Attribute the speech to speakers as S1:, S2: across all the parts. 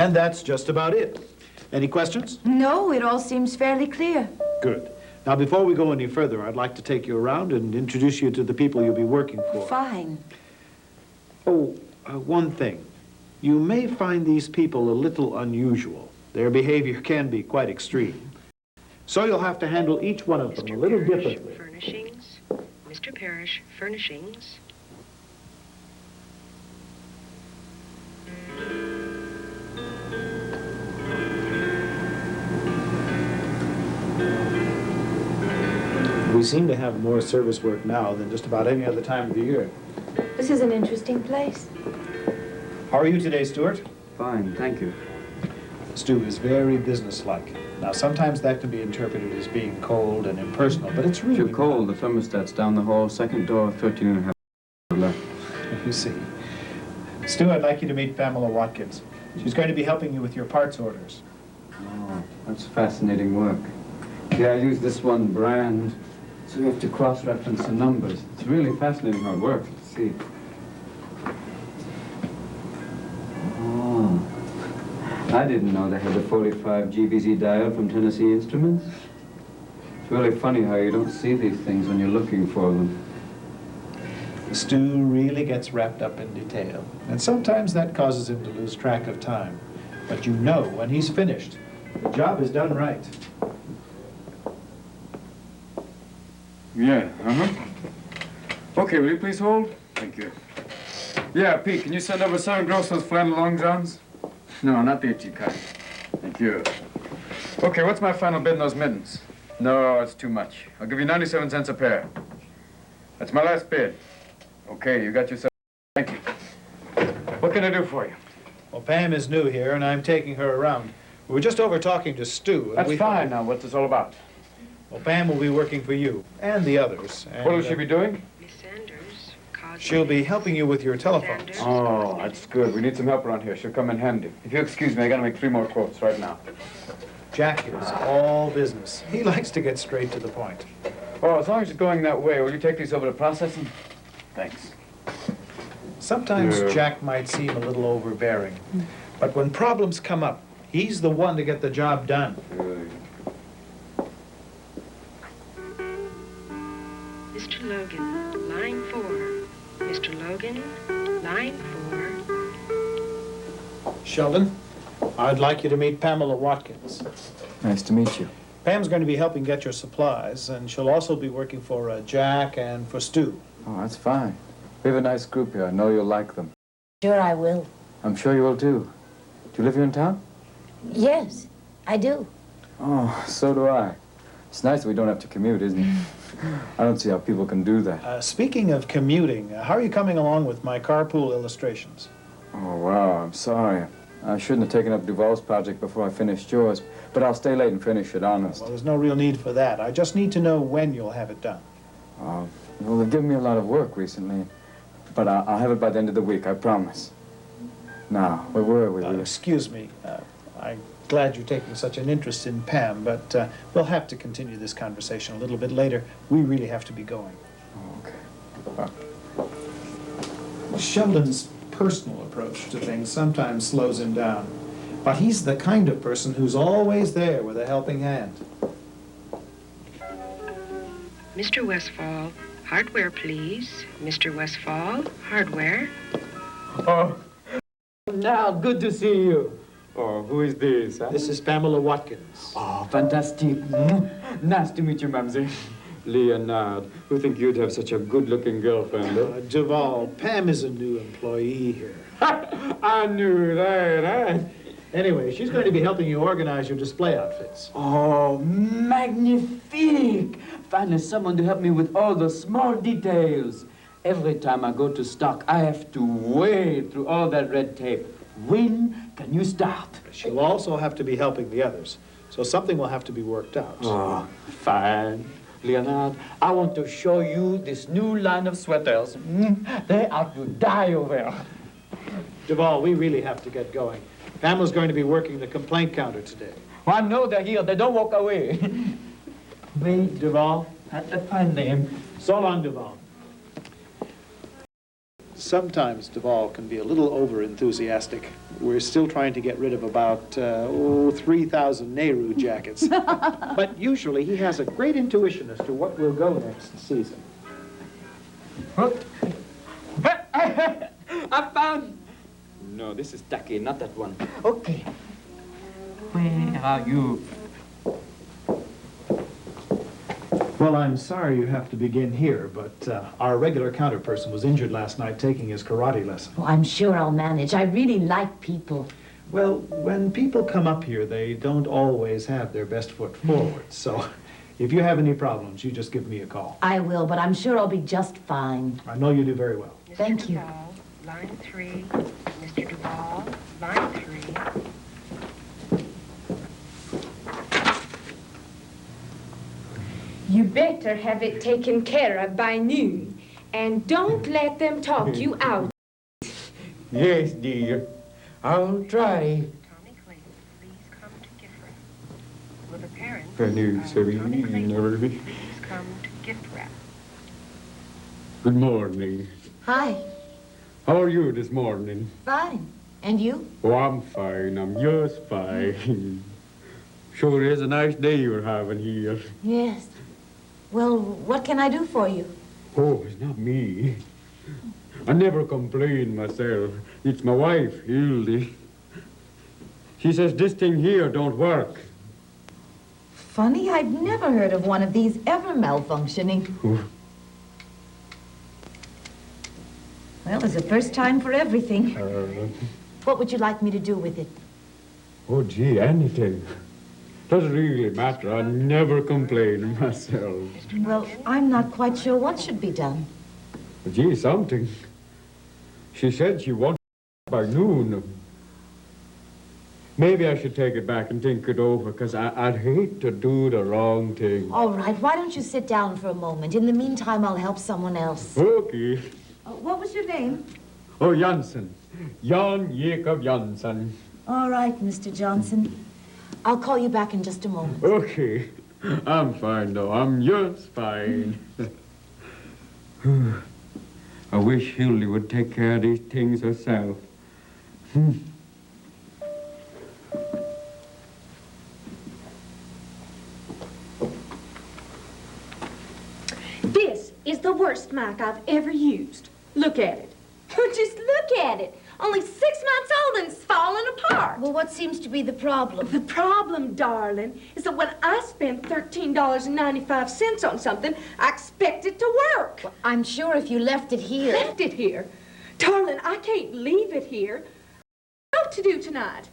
S1: And that's just about it. Any questions?
S2: No, it all seems fairly clear.
S1: Good. Now, before we go any further, I'd like to take you around and introduce you to the people you'll be working for.
S2: Fine.
S1: Oh, one thing. You may find these people a little unusual. Their behavior can be quite extreme. So you'll have to handle each one of them a little differently.
S3: Furnishings. Mr. Parrish, furnishings.
S1: We seem to have more service work now than just about any other time of the year.
S2: This is an interesting place.
S1: How are you today, Stuart?
S4: Fine, thank you.
S1: Stu is very businesslike. Now, sometimes that can be interpreted as being cold and impersonal, but it's really
S4: If you're cold, the thermostat's down the hall, second door, 13 and a half left.
S1: You see. Stu, I'd like you to meet Pamela Watkins. She's going to be helping you with your parts orders.
S4: Oh, that's fascinating work. Yeah, I use this one brand, so you have to cross-reference the numbers. It's really fascinating how it works. Let's see. Oh, I didn't know they had the 45 GBZ dial from Tennessee Instruments. It's really funny how you don't see these things when you're looking for them.
S1: Stu really gets wrapped up in detail, and sometimes that causes him to lose track of time. But you know when he's finished, the job is done right.
S5: Yeah, Okay, will you please hold? Thank you. Yeah, Pete, can you send over 7 gross those flannel long johns? No, not the itchy kind. Thank you. Okay, what's my final bid on those mittens? No, it's too much. I'll give you 97 cents a pair. That's my last bid. Okay, you got yourself. Thank you. What can I do for you?
S1: Well, Pam is new here, and I'm taking her around. We were just over talking to Stu.
S5: That's fine. Now, what's this all about?
S1: Well, Pam will be working for you and the others. And,
S5: what will she be doing?
S3: Miss Sanders,
S1: she'll be helping you with your telephones.
S5: Oh, that's good. We need some help around here. She'll come in handy. If you excuse me, I gotta make 3 more quotes right now.
S1: Jack is all business. He likes to get straight to the point.
S5: Oh, as long as you're going that way, will you take these over to processing? Thanks.
S1: Sometimes Jack might seem a little overbearing, but when problems come up, he's the one to get the job done.
S3: Mr. Logan, line 4. Mr. Logan, line 4.
S1: Sheldon, I'd like you to meet Pamela Watkins.
S4: Nice to meet you.
S1: Pam's going to be helping get your supplies, and she'll also be working for Jack and for Stu.
S4: Oh, that's fine. We have a nice group here. I know you'll like them.
S2: Sure I will.
S4: I'm sure you will, too. Do you live here in town?
S2: Yes, I do.
S4: Oh, so do I. It's nice that we don't have to commute, isn't it? I don't see how people can do that.
S1: Speaking of commuting, how are you coming along with my carpool illustrations?
S4: Oh, wow, I'm sorry. I shouldn't have taken up Duval's project before I finished yours, but I'll stay late and finish it, honest.
S1: Well, there's no real need for that. I just need to know when you'll have it done.
S4: Well, they've given me a lot of work recently, but I'll have it by the end of the week, I promise. Now, where were we?
S1: Excuse me. I'm glad you're taking such an interest in Pam, but we'll have to continue this conversation a little bit later. We really have to be going.
S4: Oh, okay.
S1: Sheldon's personal approach to things sometimes slows him down, but he's the kind of person who's always there with a helping hand.
S3: Mr. Westfall, hardware, please. Mr. Westfall, hardware.
S6: Oh, now good to see you. Oh, who is this? Huh?
S1: This is Pamela Watkins.
S6: Oh, fantastic. Nice to meet you, Mamsie. Leonard, who think you'd have such a good-looking girlfriend?
S1: Duval, Pam is a new employee here.
S6: I knew that, huh?
S1: Anyway, she's going to be helping you organize your display outfits.
S6: Oh, magnifique! Finally, someone to help me with all the small details. Every time I go to stock, I have to wade through all that red tape. When can you start?
S1: She'll also have to be helping the others, so something will have to be worked out.
S6: Oh, fine. Leonard, I want to show you this new line of sweaters. They are to die over.
S1: Duval, we really have to get going. Pamela's going to be working the complaint counter today.
S6: Oh, I know they're here. They don't walk away. Wait,
S1: Duval?
S6: that's a fine name.
S1: So long, Duval. Sometimes Duval can be a little over-enthusiastic. We're still trying to get rid of about, 3,000 Nehru jackets. But usually he has a great intuition as to what will go next season.
S6: I found... No, this is tacky, not that one. Okay. Where are you?
S1: Well, I'm sorry you have to begin here, but our regular counterperson was injured last night taking his karate lesson.
S2: Oh, I'm sure I'll manage. I really like people.
S1: Well, when people come up here, they don't always have their best foot forward. So if you have any problems, you just give me a call.
S2: I will, but I'm sure I'll be just fine.
S1: I know you do very well.
S2: Thank you.
S3: Duval, line 3. Mr. Duval, line 3.
S7: You better have it taken care of by noon. And don't let them talk you out.
S6: Yes, dear. I'll try.
S3: Tommy Clayton, please come to gift wrap. Will the parents
S5: Good news,
S3: of
S5: Sarah.
S3: Tommy Clayton
S5: Never be.
S3: please come to gift wrap?
S5: Good morning.
S2: Hi.
S5: How are you this morning?
S2: Fine. And you?
S5: Oh, I'm fine. I'm just fine. Sure is a nice day you're having here.
S2: Yes. Well, what can I do for you?
S5: Oh, it's not me. I never complain myself. It's my wife, Hildy. She says this thing here don't work.
S2: Funny, I'd never heard of one of these ever malfunctioning.
S5: Oh,
S2: Well, there's a first time for everything. What would you like me to do with it?
S5: oh, gee, anything. Doesn't really matter. I never complain myself.
S2: Well, I'm not quite sure what should be done.
S5: Gee, something. She said she wanted it by noon. Maybe I should take it back and think it over, because I'd hate to do the wrong thing.
S2: All right, why don't you sit down for a moment? In the meantime, I'll help someone else.
S5: Okay.
S2: What was your name?
S5: Oh, Jansen. Jan Jacob Jansen.
S2: All right, Mr. Johnson. I'll call you back in just a moment.
S5: Okay. I'm fine, though. I'm just fine. I wish Hildy would take care of these things herself.
S7: This is the worst mic I've ever used. Look at it. Just look at it. Only 6 months old and it's falling apart.
S2: Well, what seems to be the problem?
S7: The problem, darling, is that when I spend $13.95 on something, I expect it to work.
S2: Well, I'm sure if you left it here...
S7: Left it here? Darling, I can't leave it here. I know what to do tonight.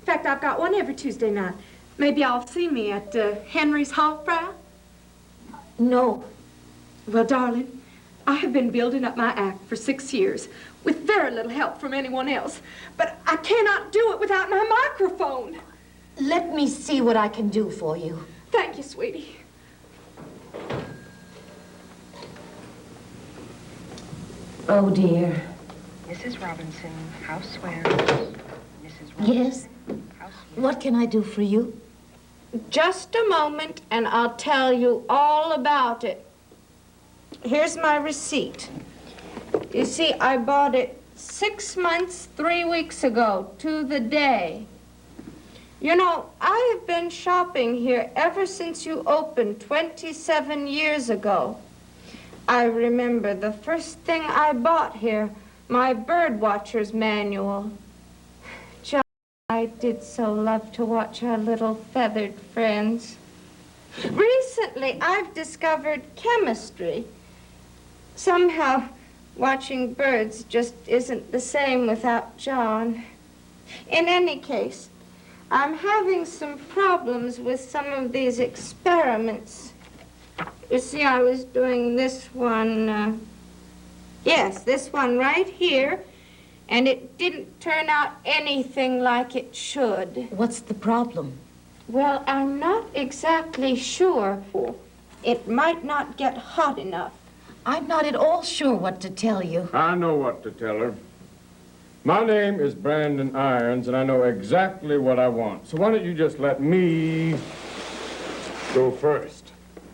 S7: In fact, I've got one every Tuesday night. Maybe I'll see me at Henry's Hofbrau.
S2: No.
S7: Well, darling, I have been building up my act for 6 years with very little help from anyone else. But I cannot do it without my microphone.
S2: Let me see what I can do for you.
S7: Thank you, sweetie.
S2: Oh, dear.
S3: Mrs. Robinson, house swears. Mrs. Robinson,
S2: Yes?
S3: house
S2: What can I do for you?
S7: Just a moment, and I'll tell you all about it. Here's my receipt. You see, I bought it 6 months, 3 weeks ago, to the day. You know, I have been shopping here ever since you opened 27 years ago. I remember the first thing I bought here, my birdwatcher's manual. John, I did so love to watch our little feathered friends. Recently, I've discovered chemistry. Somehow, watching birds just isn't the same without John. In any case, I'm having some problems with some of these experiments. You see, I was doing this one, yes, this one right here, and it didn't turn out anything like it should.
S2: What's the problem?
S7: Well, I'm not exactly sure. It might not get hot enough.
S2: I'm not at all sure what to tell you.
S5: I know what to tell her. My name is Brandon Irons, and I know exactly what I want. So why don't you just let me go first?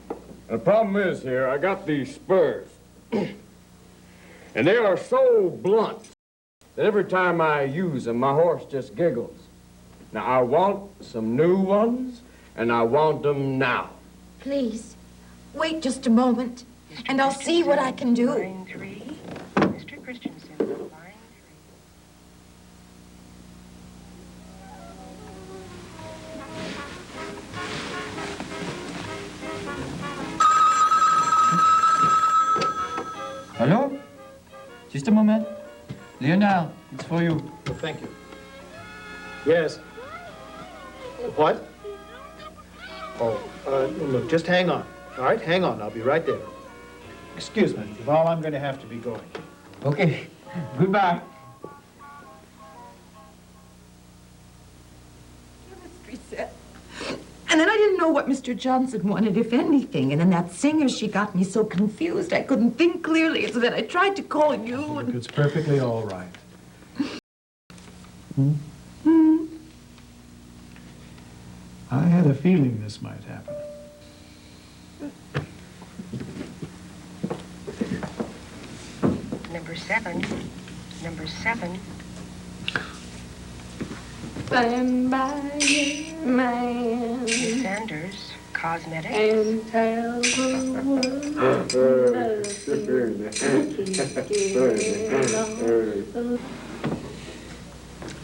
S5: And the problem is here, I got these spurs. And
S8: And they are so blunt that every time I use them, my horse just giggles. Now, I want some new ones, and I want them now.
S2: Please, wait just a moment, and I'll see what I can do.
S3: Line 3. Mr. Christensen, line 3.
S4: Hello? Just a moment. Leonard, it's for you.
S1: Well, thank you. Yes. What? Oh, look, just hang on. All right, hang on. I'll be right there. Excuse me, Duval, I'm going to have to be going.
S4: Okay. Goodbye.
S2: Chemistry set. And then I didn't know what Mr. Johnson wanted, if anything. And then that singer, she got me so confused I couldn't think clearly. So then I tried to call you.
S1: Look, it's perfectly all right. I had a feeling this might happen.
S3: Number 7. Number 7.
S7: Stand by your man
S3: Miss Sanders, cosmetics.
S7: and tell the world.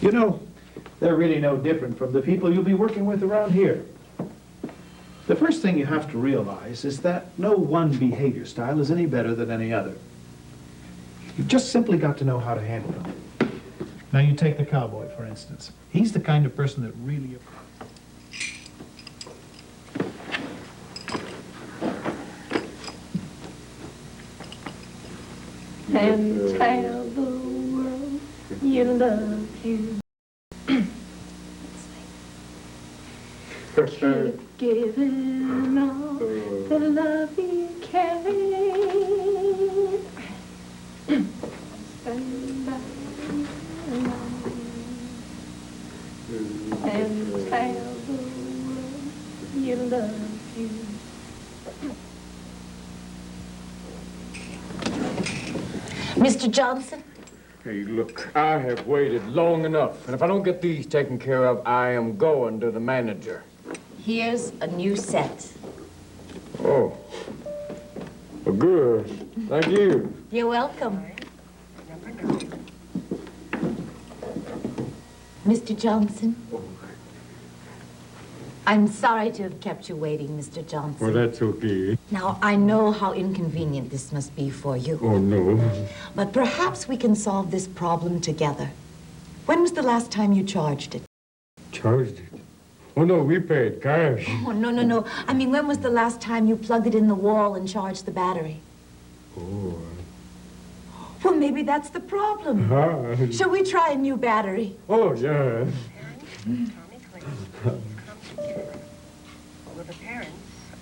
S1: You know, they're really no different from the people you'll be working with around here. The first thing you have to realize is that no one behavior style is any better than any other. You've just simply got to know how to handle them. Now you take the cowboy, for instance. He's the kind of person that really...
S7: And tell the world you love him. Keep giving all the love you can. Stand by your man and tell the world you love him.
S2: Mr. Johnson?
S8: Hey, look, I have waited long enough, and if I don't get these taken care of, I am going to the manager.
S2: Here's a new set.
S8: Oh. Well, good. Thank you.
S2: You're welcome.
S3: Number 9.
S2: Mr. Johnson? I'm sorry to have kept you waiting, Mr. Johnson.
S8: Well, that's okay.
S2: Now, I know how inconvenient this must be for you.
S8: Oh, no.
S2: But perhaps we can solve this problem together. When was the last time you charged it?
S8: Charged it? Oh, no, we paid cash.
S2: Oh, no. I mean, when was the last time you plugged it in the wall and charged the battery?
S8: Oh.
S2: Well, maybe that's the problem. Shall we try a new battery?
S8: Oh, yeah.
S3: Tommy Clayton, come to gift. Will the parents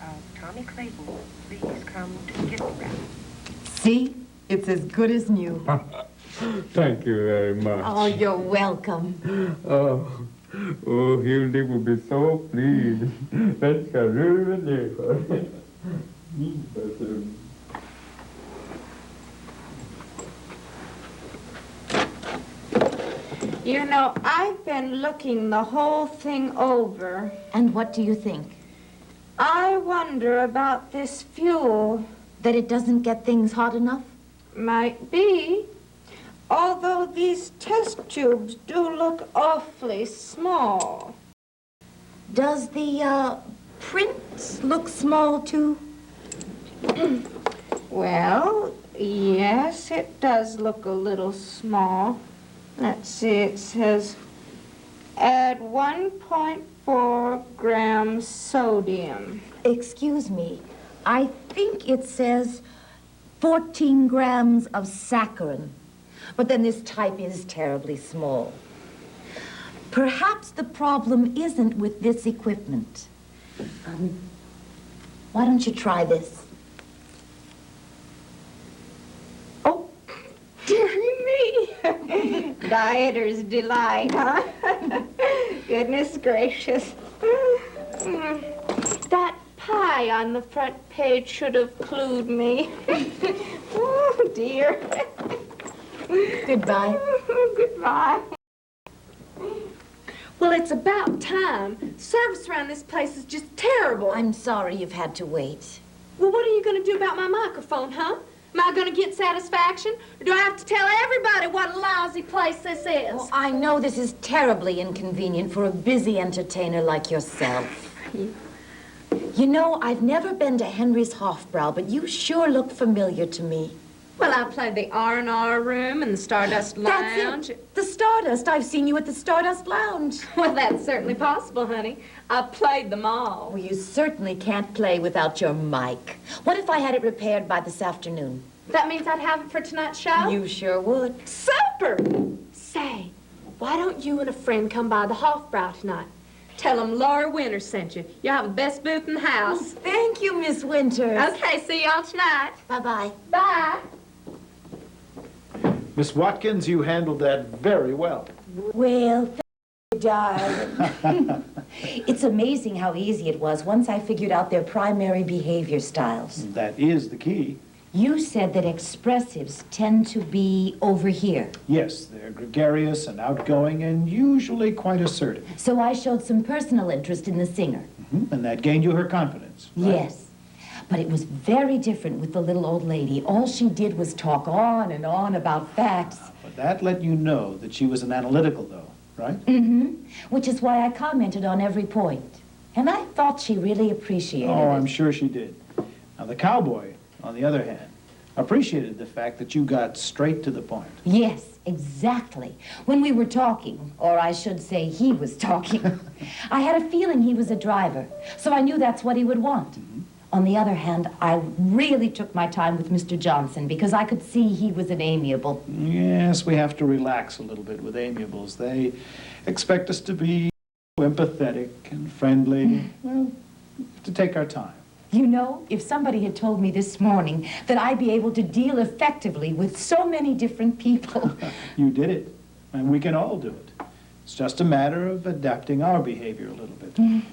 S3: of Tommy Clayton please come to gift wrap?
S2: See? It's as good as new.
S8: Thank you very much.
S2: Oh, you're welcome.
S8: Oh, Hildy will be so pleased. That's a really
S7: You know, I've been looking the whole thing over.
S2: And what do you think?
S7: I wonder about this fuel.
S2: That it doesn't get things hot enough?
S7: Might be. Although these test tubes do look awfully small.
S2: Does the, print look small, too?
S7: Well, yes, it does look a little small. Let's see, it says, add 1.4 grams sodium.
S2: Excuse me. I think it says 14 grams of saccharin. But then this type is terribly small. Perhaps the problem isn't with this equipment. Why don't you try this?
S7: Oh, dearie me. Dieter's delight, huh? Goodness gracious. That pie on the front page should have clued me. Oh, dear.
S2: Goodbye.
S7: Goodbye. Well, it's about time. Service around this place is just terrible.
S2: I'm sorry you've had to wait.
S7: Well, what are you going to do about my microphone, huh? Am I going to get satisfaction? Or do I have to tell everybody what a lousy place this is?
S2: Well, I know this is terribly inconvenient for a busy entertainer like yourself. You know, I've never been to Henry's Hofbrau, but you sure look familiar to me.
S7: Well, I played the R&R room and the Stardust Lounge.
S2: That's it. The Stardust. I've seen you at the Stardust Lounge.
S7: Well, that's certainly possible, honey. I've played them all.
S2: Well, you certainly can't play without your mic. What if I had it repaired by this afternoon?
S7: That means I'd have it for tonight's show?
S2: You sure would.
S7: Super! Say, why don't you and a friend come by the Hofbrau tonight? Tell them Laura Winters sent you. You have the best booth in the house.
S2: Thank you, Miss Winters.
S7: Okay, see y'all tonight.
S2: Bye-bye.
S7: Bye.
S1: Miss Watkins, you handled that very well.
S2: Well, thank you, darling. It's amazing how easy it was once I figured out their primary behavior styles.
S1: That is the key.
S2: You said that expressives tend to be over here.
S1: Yes, they're gregarious and outgoing and usually quite assertive.
S2: So I showed some personal interest in the singer.
S1: And that gained you her confidence, right?
S2: Yes. But it was very different with the little old lady. All she did was talk on and on about facts.
S1: But that let you know that she was an analytical, though, right?
S2: Which is why I commented on every point. And I thought she really appreciated it.
S1: Oh, I'm sure she did. Now, the cowboy, on the other hand, appreciated the fact that you got straight to the point.
S2: Yes, exactly. When we were talking, or I should say he was talking, I had a feeling he was a driver, so I knew that's what he would want. On the other hand, I really took my time with Mr. Johnson because I could see he was an amiable.
S1: Yes, we have to relax a little bit with amiables. They expect us to be empathetic and friendly. Well, to take our time.
S2: You know, if somebody had told me this morning that I'd be able to deal effectively with so many different people.
S1: You did it, and we can all do it. It's just a matter of adapting our behavior a little bit.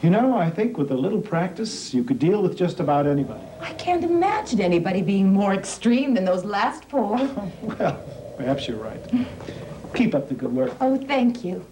S1: You know, I think with a little practice, you could deal with just about anybody.
S2: I can't imagine anybody being more extreme than those last four.
S1: Well, perhaps you're right. Keep up the good work.
S2: Oh, thank you.